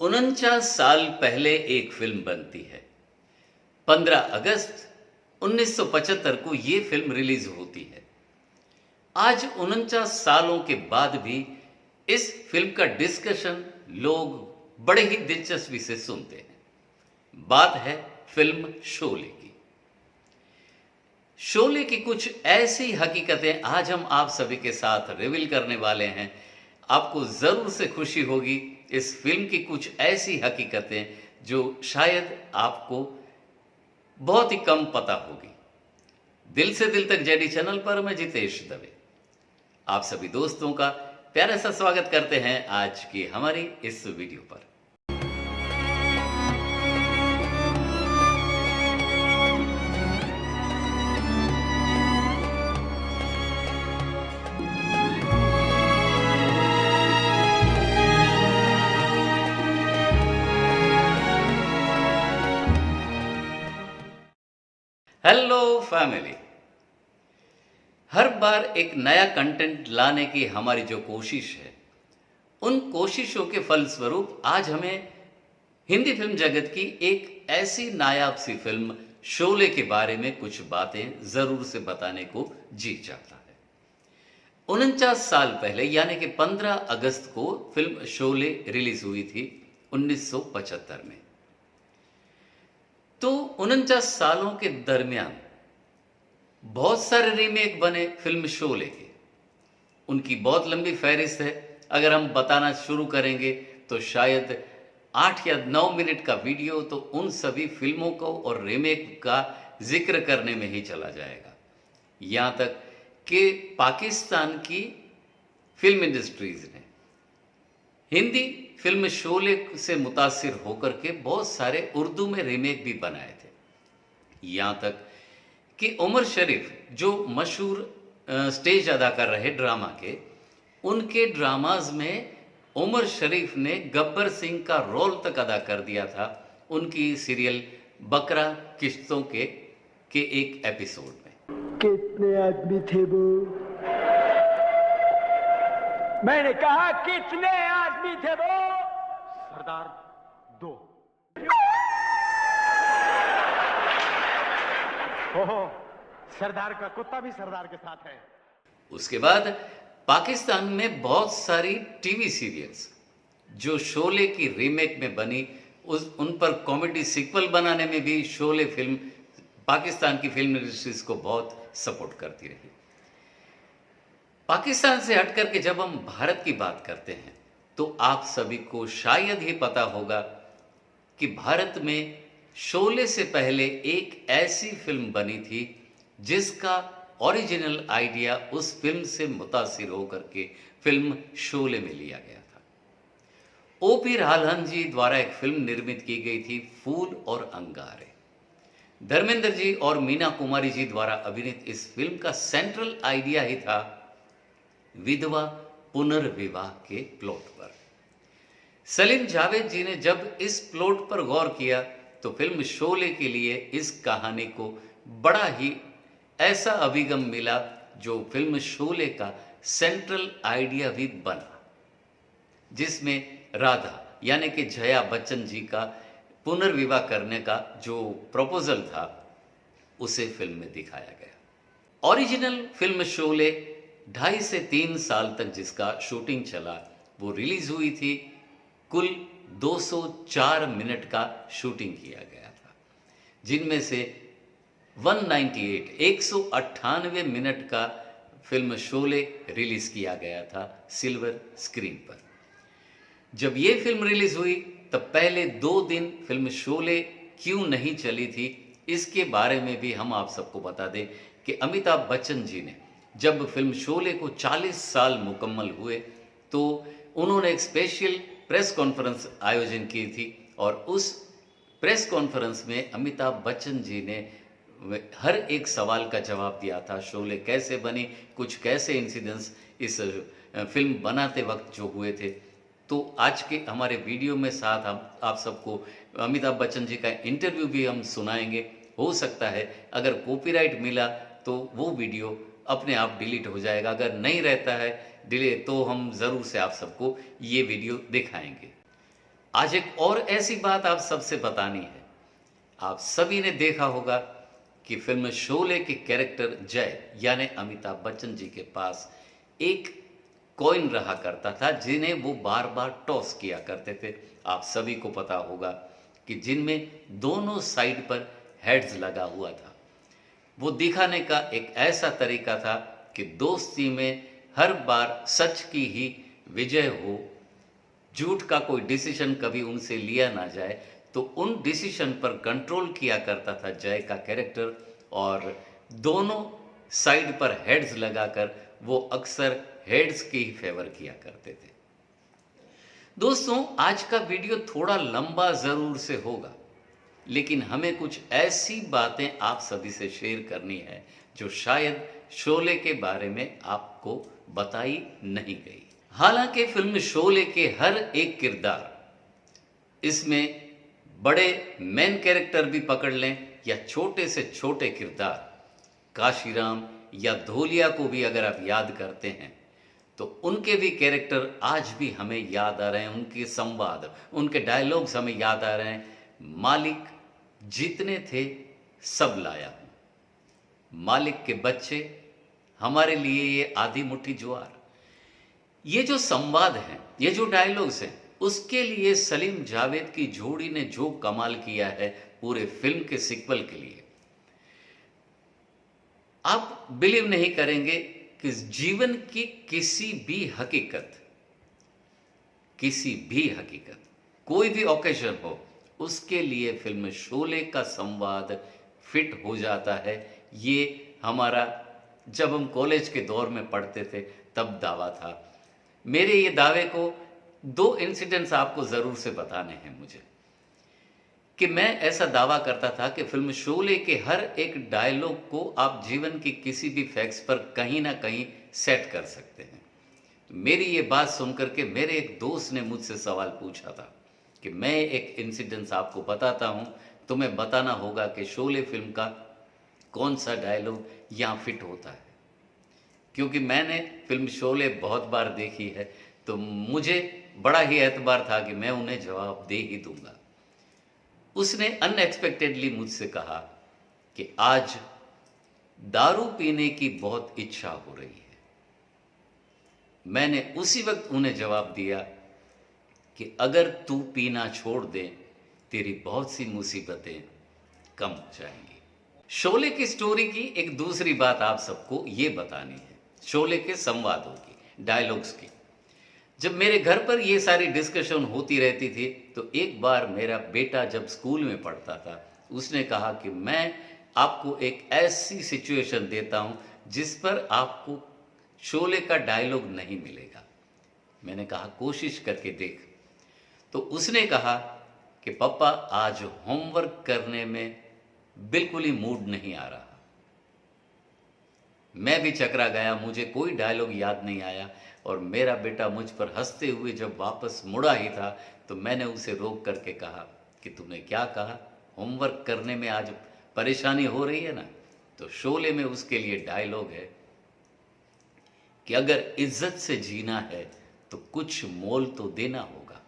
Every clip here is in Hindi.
49 साल पहले एक फिल्म बनती है। 15 अगस्त 1975 को ये फिल्म रिलीज होती है। आज 49 सालों के बाद भी इस फिल्म का डिस्कशन लोग बड़े ही दिलचस्पी से सुनते हैं। बात है फिल्म शोले की। शोले की कुछ ऐसी हकीकतें आज हम आप सभी के साथ रिवील करने वाले हैं। आपको जरूर से खुशी होगी। इस फिल्म की कुछ ऐसी हकीकतें जो शायद आपको बहुत ही कम पता होगी। दिल से दिल तक जेडी चैनल पर मैं जितेश दवे आप सभी दोस्तों का प्यारा सा स्वागत करते हैं आज की हमारी इस वीडियो पर। Hello family. हर बार एक नया कंटेंट लाने की हमारी जो कोशिश है, उन कोशिशों के फलस्वरूप आज हमें हिंदी फिल्म जगत की एक ऐसी नायाब सी फिल्म शोले के बारे में कुछ बातें जरूर से बताने को जी चाहता है। 49 साल पहले यानी कि 15 अगस्त को फिल्म शोले रिलीज हुई थी 1975 में। तो 49 सालों के दरमियान बहुत सारे रीमेक बने फिल्म शोले के। उनकी बहुत लंबी फहरिस्त है। अगर हम बताना शुरू करेंगे तो शायद 8 या 9 मिनट का वीडियो तो उन सभी फिल्मों को और रीमेक का जिक्र करने में ही चला जाएगा। यहाँ तक कि पाकिस्तान की फिल्म इंडस्ट्रीज ने हिंदी फिल्म शोले से मुतासिर होकर के बहुत सारे उर्दू में रीमेक भी बनाए थे। यहाँ तक कि उमर शरीफ जो मशहूर स्टेज अदा कर रहे ड्रामा के, उनके ड्रामाज में उमर शरीफ ने गब्बर सिंह का रोल तक अदा कर दिया था उनकी सीरियल बकरा किश्तों के एक एपिसोड में। कितने आदमी थे वो? मैंने कहा कितने आदमी थे वो? सरदार 2। ओहो, सरदार का कुत्ता भी सरदार के साथ है। उसके बाद पाकिस्तान में बहुत सारी टीवी सीरियल्स जो शोले की रीमेक में बनी, उन पर कॉमेडी सीक्वल बनाने में भी शोले फिल्म पाकिस्तान की फिल्म इंडस्ट्रीज को बहुत सपोर्ट करती रही। पाकिस्तान से हट करके जब हम भारत की बात करते हैं तो आप सभी को शायद ही पता होगा कि भारत में शोले से पहले एक ऐसी फिल्म बनी थी जिसका ओरिजिनल आइडिया उस फिल्म से मुतासिर होकर के फिल्म शोले में लिया गया था। ओपी रालहन जी द्वारा एक फिल्म निर्मित की गई थी, फूल और अंगारे। धर्मेंद्र जी और मीना कुमारी जी द्वारा अभिनीत इस फिल्म का सेंट्रल आइडिया ही था विधवा पुनर्विवाह के प्लॉट पर। सलीम जावेद जी ने जब इस प्लॉट पर गौर किया तो फिल्म शोले के लिए इस कहानी को बड़ा ही ऐसा अभिगम मिला जो फिल्म शोले का सेंट्रल आइडिया भी बना, जिसमें राधा यानी कि जया बच्चन जी का पुनर्विवाह करने का जो प्रपोजल था उसे फिल्म में दिखाया गया। ओरिजिनल फिल्म शोले 2.5 से 3 साल तक जिसका शूटिंग चला, वो रिलीज हुई थी। कुल 204 मिनट का शूटिंग किया गया था, जिनमें से 198 मिनट का फिल्म शोले रिलीज किया गया था सिल्वर स्क्रीन पर। जब ये फिल्म रिलीज हुई तब पहले 2 दिन फिल्म शोले क्यों नहीं चली थी, इसके बारे में भी हम आप सबको बता दें कि अमिताभ बच्चन जी ने जब फिल्म शोले को 40 साल मुकम्मल हुए तो उन्होंने एक स्पेशल प्रेस कॉन्फ्रेंस आयोजन की थी और उस प्रेस कॉन्फ्रेंस में अमिताभ बच्चन जी ने हर एक सवाल का जवाब दिया था। शोले कैसे बनी, कुछ कैसे इंसिडेंट्स इस फिल्म बनाते वक्त जो हुए थे। तो आज के हमारे वीडियो में साथ हम आप सबको अमिताभ बच्चन जी का इंटरव्यू भी हम सुनाएंगे। हो सकता है अगर कॉपीराइट मिला तो वो वीडियो अपने आप डिलीट हो जाएगा, अगर नहीं रहता है डिले तो हम ज़रूर से आप सबको ये वीडियो दिखाएंगे। आज एक और ऐसी बात आप सबसे बतानी है। आप सभी ने देखा होगा कि फिल्म शोले के कैरेक्टर जय यानी अमिताभ बच्चन जी के पास एक कॉइन रहा करता था जिन्हें वो बार बार टॉस किया करते थे। आप सभी को पता होगा कि जिनमें दोनों साइड पर हेड्स लगा हुआ था। वो दिखाने का एक ऐसा तरीका था कि दोस्ती में हर बार सच की ही विजय हो, झूठ का कोई डिसीजन कभी उनसे लिया ना जाए, तो उन डिसीजन पर कंट्रोल किया करता था जय का कैरेक्टर। और दोनों साइड पर हेड्स लगाकर वो अक्सर हेड्स की ही फेवर किया करते थे। दोस्तों, आज का वीडियो थोड़ा लंबा जरूर से होगा, लेकिन हमें कुछ ऐसी बातें आप सभी से शेयर करनी है जो शायद शोले के बारे में आपको बताई नहीं गई। हालांकि फिल्म शोले के हर एक किरदार, इसमें बड़े मेन कैरेक्टर भी पकड़ लें या छोटे से छोटे किरदार, काशीराम या धोलिया को भी अगर आप याद करते हैं तो उनके भी कैरेक्टर आज भी हमें याद आ रहे हैं। उनके संवाद, उनके डायलॉग्स हमें याद आ रहे हैं। मालिक जितने थे सब लाया हूं, मालिक के बच्चे, हमारे लिए ये आधी मुट्ठी ज्वार। ये जो संवाद हैं, ये जो डायलॉग्स हैं, उसके लिए सलीम जावेद की जोड़ी ने जो कमाल किया है पूरे फिल्म के सीक्वल के लिए, आप बिलीव नहीं करेंगे कि जीवन की किसी भी हकीकत, कोई भी ओकेजन हो, उसके लिए फिल्म शोले का संवाद फिट हो जाता है। ये हमारा जब हम कॉलेज के दौर में पढ़ते थे तब दावा था। मेरे ये दावे को 2 इंसिडेंट्स आपको जरूर से बताने हैं मुझे, कि मैं ऐसा दावा करता था कि फिल्म शोले के हर एक डायलॉग को आप जीवन की किसी भी फैक्ट्स पर कहीं ना कहीं सेट कर सकते हैं। तो मेरी ये बात सुनकर के मेरे एक दोस्त ने मुझसे सवाल पूछा था कि मैं एक इंसिडेंस आपको बताता हूं, तुम्हें बताना होगा कि शोले फिल्म का कौन सा डायलॉग यहाँ फिट होता है। क्योंकि मैंने फिल्म शोले बहुत बार देखी है, तो मुझे बड़ा ही एतबार था कि मैं उन्हें जवाब दे ही दूंगा। उसने अनएक्सपेक्टेडली मुझसे कहा कि आज दारू पीने की बहुत इच्छा हो रही है। मैंने उसी वक्त उन्हें जवाब दिया कि अगर तू पीना छोड़ दे, तेरी बहुत सी मुसीबतें कम हो जाएंगी। शोले की स्टोरी की एक दूसरी बात आप सबको ये बतानी है, शोले के संवादों की, डायलॉग्स की। जब मेरे घर पर ये सारी डिस्कशन होती रहती थी, तो एक बार मेरा बेटा जब स्कूल में पढ़ता था, उसने कहा कि मैं आपको एक ऐसी सिचुएशन देता हूं जिस पर आपको शोले का डायलॉग नहीं मिलेगा। मैंने कहा कोशिश करके देख। तो उसने कहा कि पापा आज होमवर्क करने में बिल्कुल ही मूड नहीं आ रहा। मैं भी चकरा गया, मुझे कोई डायलॉग याद नहीं आया। और मेरा बेटा मुझ पर हंसते हुए जब वापस मुड़ा ही था, तो मैंने उसे रोक करके कहा कि तूने क्या कहा, होमवर्क करने में आज परेशानी हो रही है ना। तो शोले में उसके लिए डायलॉग है कि अगर इज्जत से जीना है तो कुछ मोल तो देना होगा।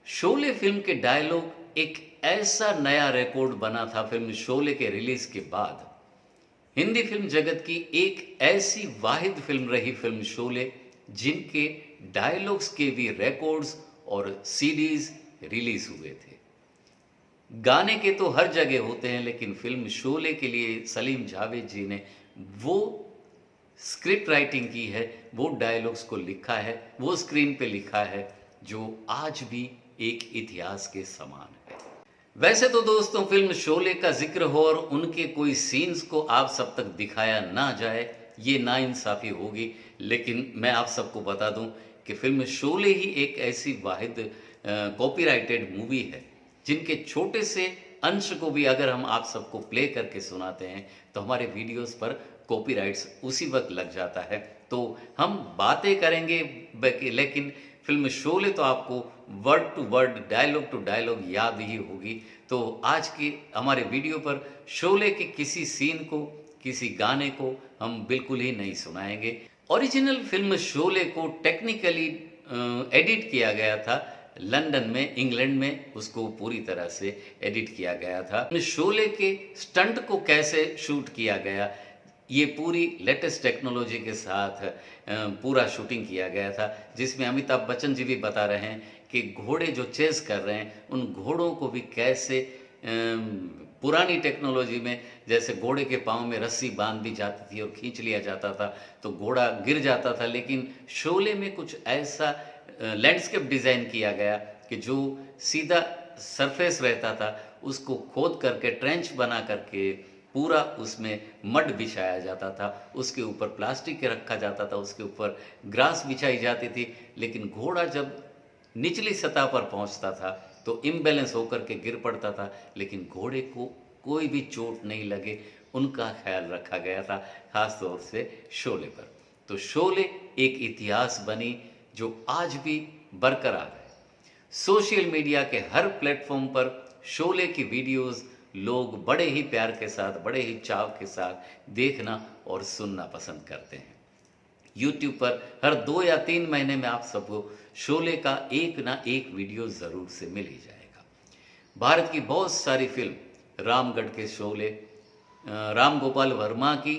शोले फिल्म के डायलॉग एक ऐसा नया रिकॉर्ड बना था फिल्म शोले के रिलीज के बाद। हिंदी फिल्म जगत की एक ऐसी वाहिद फिल्म रही फिल्म शोले, जिनके डायलॉग्स के भी रिकॉर्ड्स और सीडीज रिलीज हुए थे। गाने के तो हर जगह होते हैं, लेकिन फिल्म शोले के लिए सलीम जावेद जी ने वो स्क्रिप्ट राइटिंग की है, वो डायलॉग्स को लिखा है, वो स्क्रीन पे लिखा है, जो आज भी एक इतिहास के समान है। वैसे तो दोस्तों, फिल्म शोले का जिक्र हो और उनके कोई सीन्स को आप सब तक दिखाया ना जाए, ये नाइंसाफी होगी। लेकिन मैं आप सबको बता दूं कि फिल्म शोले ही एक ऐसी वाहिद कॉपीराइटेड मूवी है जिनके छोटे से अंश को भी अगर हम आप सबको प्ले करके सुनाते हैं तो हमारे वीडियोस पर कॉपीराइट्स उसी वक्त लग जाता है। तो हम बातें करेंगे, लेकिन फिल्म शोले तो आपको word to word, dialogue to dialogue याद ही होगी। तो आज के हमारे वीडियो पर शोले के किसी सीन को, किसी गाने को हम बिल्कुल ही नहीं सुनाएंगे। ओरिजिनल फिल्म शोले को टेक्निकली एडिट किया गया था लंदन में, इंग्लैंड में उसको पूरी तरह से एडिट किया गया था। शोले के स्टंट को कैसे शूट किया गया, ये पूरी लेटेस्ट टेक्नोलॉजी के साथ पूरा शूटिंग किया गया था, जिसमें अमिताभ बच्चन जी भी बता रहे हैं कि घोड़े जो चेस कर रहे हैं उन घोड़ों को भी कैसे पुरानी टेक्नोलॉजी में, जैसे घोड़े के पाँव में रस्सी बांध दी जाती थी और खींच लिया जाता था तो घोड़ा गिर जाता था, लेकिन शोले में कुछ ऐसा लैंडस्केप डिज़ाइन किया गया कि जो सीधा सरफेस रहता था उसको खोद करके ट्रेंच बना करके पूरा उसमें मड बिछाया जाता था, उसके ऊपर प्लास्टिक रखा जाता था, उसके ऊपर ग्रास बिछाई जाती थी, लेकिन घोड़ा जब निचली सतह पर पहुंचता था तो इम्बैलेंस होकर के गिर पड़ता था, लेकिन घोड़े को कोई भी चोट नहीं लगे उनका ख्याल रखा गया था, खास तौर से शोले पर। तो शोले एक इतिहास बनी जो आज भी बरकरार है। सोशल मीडिया के हर प्लेटफॉर्म पर शोले की वीडियोस लोग बड़े ही प्यार के साथ, बड़े ही चाव के साथ देखना और सुनना पसंद करते हैं। YouTube पर हर 2 या 3 महीने में आप सबको शोले का एक ना एक वीडियो ज़रूर से मिल ही जाएगा। भारत की बहुत सारी फिल्म, रामगढ़ के शोले, राम गोपाल वर्मा की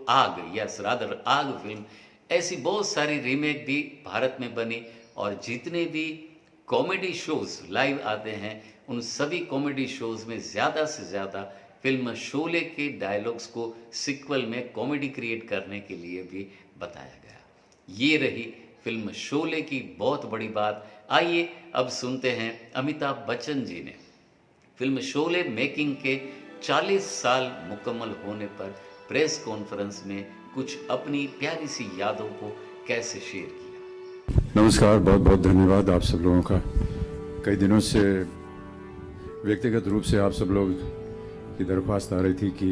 आग, यस रादर आग फिल्म, ऐसी बहुत सारी रीमेक भी भारत में बनी, और जितने भी कॉमेडी शोज़ लाइव आते हैं उन सभी कॉमेडी शोज़ में ज़्यादा से ज़्यादा फिल्म शोले के डायलॉग्स को सीक्वल में कॉमेडी क्रिएट करने के लिए भी बताया गया। ये रही फिल्म शोले की बहुत बड़ी बात। आइए अब सुनते हैं अमिताभ बच्चन जी ने फिल्म शोले मेकिंग के 40 साल मुकम्मल होने पर प्रेस कॉन्फ्रेंस में कुछ अपनी प्यारी सी यादों को कैसे शेयर किया। नमस्कार, बहुत बहुत धन्यवाद आप सब लोगों का। कई दिनों से व्यक्तिगत रूप से आप सब लोग की दरख्वास्त आ रही थी कि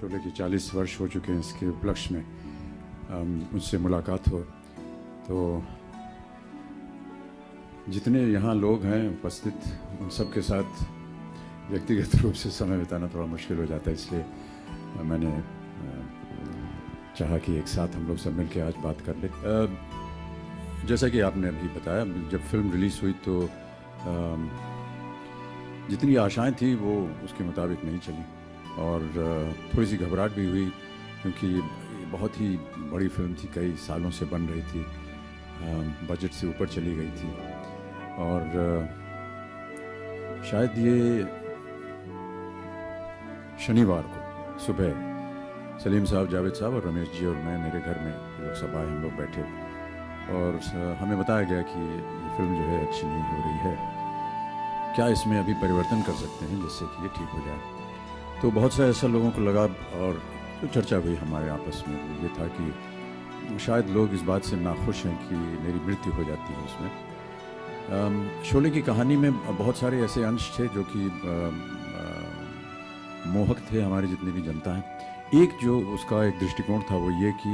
शोले की 40 वर्ष हो चुके हैं, इसके उपलक्ष्य में मुझसे मुलाकात हो। तो जितने यहाँ लोग हैं उपस्थित, उन सब के साथ व्यक्तिगत रूप से समय बिताना थोड़ा मुश्किल हो जाता है, इसलिए मैंने चाहा कि एक साथ हम लोग सब मिलकर आज बात कर ले। जैसा कि आपने अभी बताया, जब फिल्म रिलीज़ हुई तो जितनी आशाएं थी वो उसके मुताबिक नहीं चली, और थोड़ी सी घबराहट भी हुई, क्योंकि बहुत ही बड़ी फिल्म थी, कई सालों से बन रही थी, बजट से ऊपर चली गई थी, और शायद ये शनिवार को सुबह सलीम साहब, जावेद साहब और रमेश जी और मैं, मेरे घर में लोग सब आए, हम लोग बैठे और हमें बताया गया कि ये फिल्म जो है अच्छी नहीं हो रही है, क्या इसमें अभी परिवर्तन कर सकते हैं जिससे कि ये ठीक हो जाए। तो बहुत से ऐसा लोगों को लगा, और जो चर्चा हुई हमारे आपस में वो ये था कि शायद लोग इस बात से नाखुश हैं कि मेरी मृत्यु हो जाती है उसमें। शोले की कहानी में बहुत सारे ऐसे अंश थे जो कि मोहक थे हमारी जितनी भी जनता है। एक जो उसका एक दृष्टिकोण था वो ये कि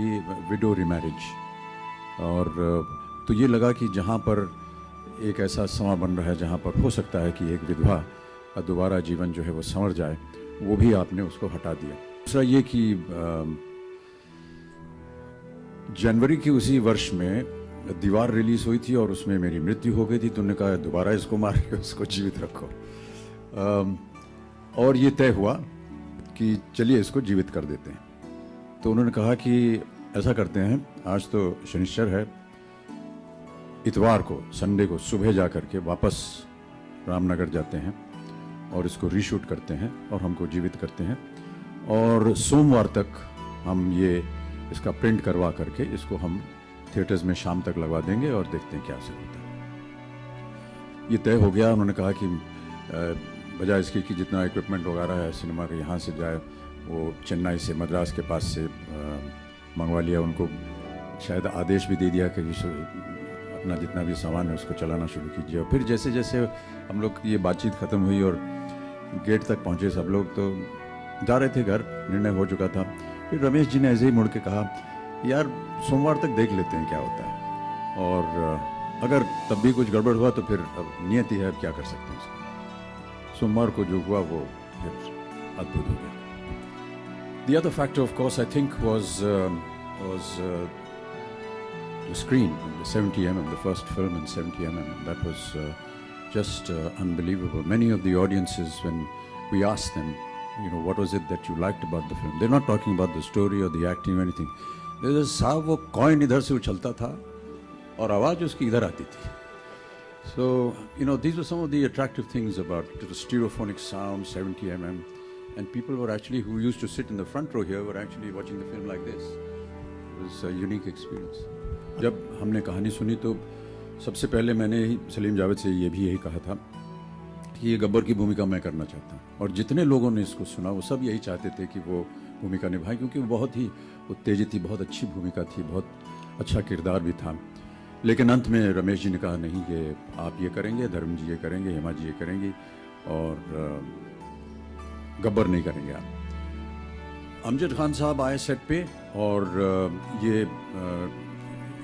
विडो रिमैरिज, और तो ये लगा कि जहाँ पर एक ऐसा समय बन रहा है जहाँ पर हो सकता है कि एक विधवा का दोबारा जीवन जो है वो संवर जाए, वो भी आपने उसको हटा दिया। दूसरा ये कि जनवरी की उसी वर्ष में दीवार रिलीज हुई थी और उसमें मेरी मृत्यु हो गई थी, तो उन्होंने कहा दोबारा इसको मार के उसको जीवित रखो, और ये तय हुआ कि चलिए इसको जीवित कर देते हैं। तो उन्होंने कहा कि ऐसा करते हैं, आज तो शनिश्चर है, इतवार को, संडे को सुबह जा कर के वापस रामनगर जाते हैं और इसको रीशूट करते हैं और हमको जीवित करते हैं, और सोमवार तक हम ये इसका प्रिंट करवा करके इसको हम थिएटर्स में शाम तक लगवा देंगे और देखते हैं क्या से होता है। ये तय हो गया। उन्होंने कहा कि बजाय इसके कि जितना इक्विपमेंट वगैरह है सिनेमा के यहाँ से जाए, वो चेन्नई से, मद्रास के पास से मंगवा लिया। उनको शायद आदेश भी दे दिया कि अपना जितना भी सामान है उसको चलाना शुरू कीजिए। और फिर जैसे जैसे हम लोग ये बातचीत ख़त्म हुई और गेट तक पहुँचे सब लोग, तो जा रहे थे घर, निर्णय हो चुका था। फिर रमेश जी ने ऐसे ही मुड़ के कहा, यार सोमवार तक देख लेते हैं क्या होता है, और अगर तब भी कुछ गड़बड़ हुआ तो फिर अब नियति है, अब क्या कर सकते हैं उसको। सोमवार को जो हुआ वो फिर अद्भुत हो गया। The other factor, of course, I think was the screen, the 70 mm, the first film in 70 mm. That was just unbelievable. Many of the audiences, when we asked them, you know, what was it that you liked about the film, they're not talking about the story or the acting or anything. They just साहब वो कॉइन इधर से उछलता था और आवाज़ उसकी इधर आती थी. So, you know, these were some of the attractive things about the stereophonic sound, 70 mm, and people were actually, who used to sit in the front row here, were actually watching the film like this. It was a unique experience. जब हमने कहानी सुनी तो सबसे पहले मैंने ही सलीम जावेद से ये भी यही कहा था कि ये गब्बर की भूमिका मैं करना चाहता हूँ. और जितने लोगों ने इसको सुना वो सब यही चाहते थे कि वो भूमिका निभाएं, क्योंकि वो बहुत ही उत्तेजित थी, बहुत अच्छी भूमिका थी, बहुत अच्छा किरदार भी था. लेकिन अंत में रमेश जी ने कहा नहीं, ये आप ये करेंगे, धर्म जी ये करेंगे, हेमा जी ये करेंगी और गब्बर नहीं करेंगे आप. अमजद खान साहब आए सेट पे और ये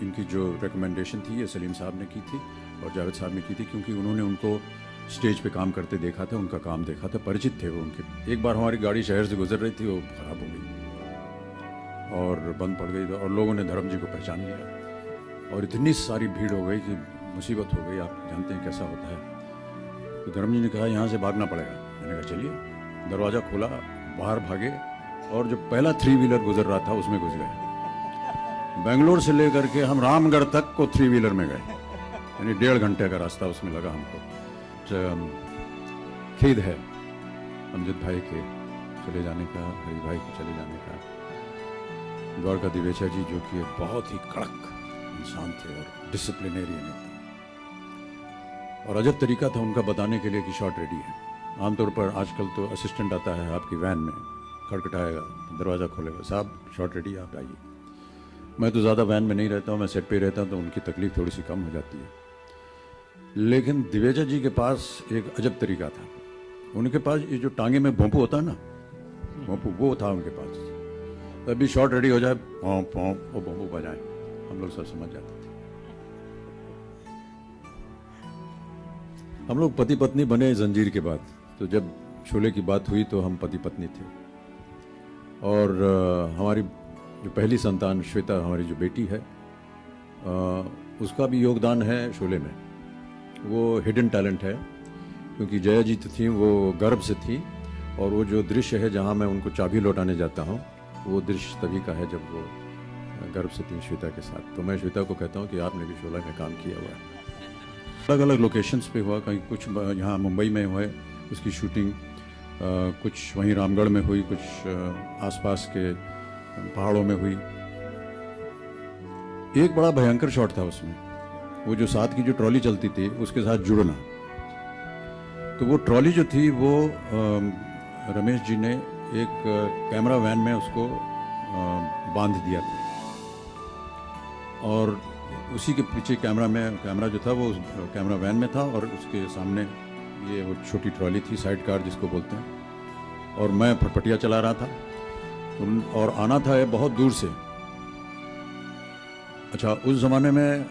इनकी जो रिकमेंडेशन थी ये सलीम साहब ने की थी और जावेद साहब ने की थी, क्योंकि उन्होंने उनको स्टेज पे काम करते देखा था, उनका काम देखा था, परिचित थे वो उनके. एक बार हमारी गाड़ी शहर से गुजर रही थी, वो ख़राब हो गई और बंद पड़ गई और लोगों ने धर्म जी को पहचान लिया और इतनी सारी भीड़ हो गई कि मुसीबत हो गई. आप जानते हैं कैसा होता है. तो धर्म जी ने कहा यहाँ से भागना पड़ेगा. मैंने कहा चलिए. दरवाज़ा खोला, बाहर भागे और जो पहला 3 व्हीलर गुजर रहा था उसमें घुस गए. बेंगलोर से लेकर के हम रामगढ़ तक को 3 व्हीलर में गए, यानी 1.5 घंटे का रास्ता उसमें लगा हमको. खेद है अमजद भाई के चले जाने का, हरी भाई के चले जाने का. द्वारका दिवेचा जी जो कि बहुत ही कड़क इंसान थे और डिसिप्लिनेरियन थे और अजब तरीका था उनका बताने के लिए कि शॉट रेडी है. आमतौर पर आजकल तो असिस्टेंट आता है आपकी वैन में, खटखटाएगा, दरवाज़ा खोलेगा, साहब शॉट रेडी आप आइए. मैं तो ज़्यादा वैन में नहीं रहता हूँ, मैं सेट पे रहता हूँ, तो उनकी तकलीफ थोड़ी सी कम हो जाती है. लेकिन दिवेजा जी के पास एक अजब तरीका था. उनके पास ये जो टांगे में भोंपू होता है ना, भोंपू, वो था उनके पास. तभी शॉट रेडी हो जाए, पॉप पॉप वो भोंपू बजाए, हम लोग सब समझ जाते थे. हम लोग पति पत्नी बने जंजीर के बाद. तो जब शोले की बात हुई तो हम पति पत्नी थे और हमारी जो पहली संतान श्वेता, हमारी जो बेटी है, उसका भी योगदान है शोले में. वो हिडन टैलेंट है, क्योंकि जया जी तो थी, वो गर्भ से थी और वो जो दृश्य है जहाँ मैं उनको चाबी लौटाने जाता हूँ, वो दृश्य तभी का है जब वो गर्भ से थी श्वेता के साथ. तो मैं श्वेता को कहता हूँ कि आपने भी शोला में काम किया हुआ है. अलग अलग लोकेशंस पे हुआ, कहीं कुछ यहाँ मुंबई में हुए उसकी शूटिंग, कुछ वहीं रामगढ़ में हुई, कुछ आसपास के पहाड़ों में हुई. एक बड़ा भयंकर शॉट था उसमें, वो जो साथ की जो ट्रॉली चलती थी उसके साथ जुड़ना. तो वो ट्रॉली जो थी वो रमेश जी ने एक कैमरा वैन में उसको बांध दिया था और उसी के पीछे कैमरा जो था वो उस कैमरा वैन में था और उसके सामने ये वो छोटी ट्रॉली थी, साइड कार जिसको बोलते हैं, और मैं फटफटिया चला रहा था और आना था बहुत दूर से. अच्छा, उस ज़माने में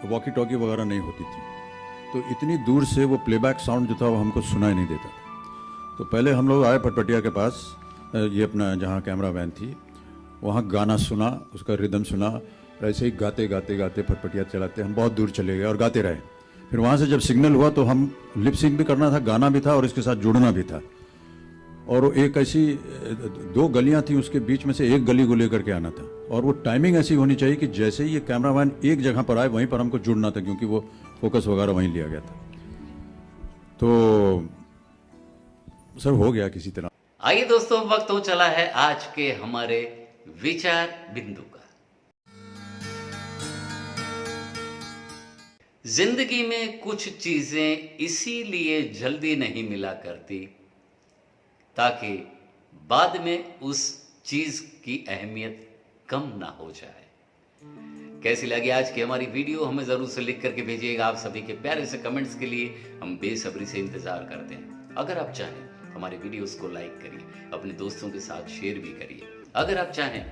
वॉकी टॉकी वगैरह नहीं होती थी, तो इतनी दूर से वो प्लेबैक साउंड जो था वो हमको सुनाई नहीं देता था. तो पहले हम लोग आए फटफटिया के पास, ये अपना जहाँ कैमरा वैन थी, वहाँ गाना सुना, उसका रिदम सुना, ऐसे ही गाते गाते गाते फटफटिया चलाते हम बहुत दूर चले गए और गाते रहे. फिर वहाँ से जब सिग्नल हुआ तो हम लिप सिंक भी करना था, गाना भी था और इसके साथ जुड़ना भी था. और वो एक ऐसी 2 गलियाँ थी, उसके बीच में से एक गली को लेकर के आना था और वो टाइमिंग ऐसी होनी चाहिए कि जैसे ही ये कैमरा वैन एक जगह पर आए वहीं पर हमको जुड़ना था, क्योंकि वो फोकस वगैरह वहीं लिया गया था. तो सर हो गया किसी तरह. आइए दोस्तों, वक्त हो चला है आज के हमारे विचार बिंदु का. जिंदगी में कुछ चीजें इसीलिए जल्दी नहीं मिला करती ताकि बाद में उस चीज की अहमियत कम ना हो जाए. कैसी लगी आज की हमारी वीडियो, हमें जरूर से लिख करके भेजिएगा. आप सभी के प्यारे से कमेंट्स के लिए हम बेसब्री से इंतजार करते हैं. अगर आप चाहें हमारे वीडियोस को लाइक करिए, अपने दोस्तों के साथ शेयर भी करिए. अगर आप चाहें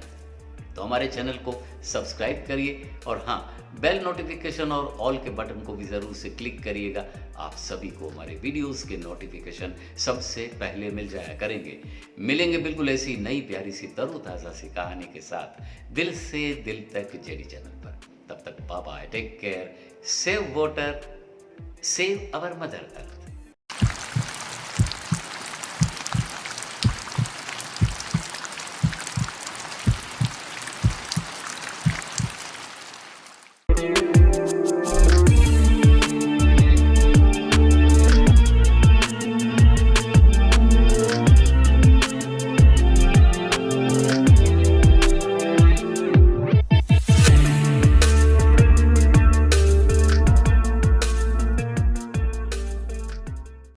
तो हमारे चैनल को सब्सक्राइब करिए और हाँ, बेल नोटिफिकेशन और ऑल के बटन को भी ज़रूर से क्लिक करिएगा. आप सभी को हमारे वीडियोस के नोटिफिकेशन सबसे पहले मिल जाया करेंगे. मिलेंगे बिल्कुल ऐसी नई प्यारी सी तरोताज़ा सी कहानी के साथ, दिल से दिल तक जेडी चैनल पर. Bye bye, take care, save water, save our mother earth.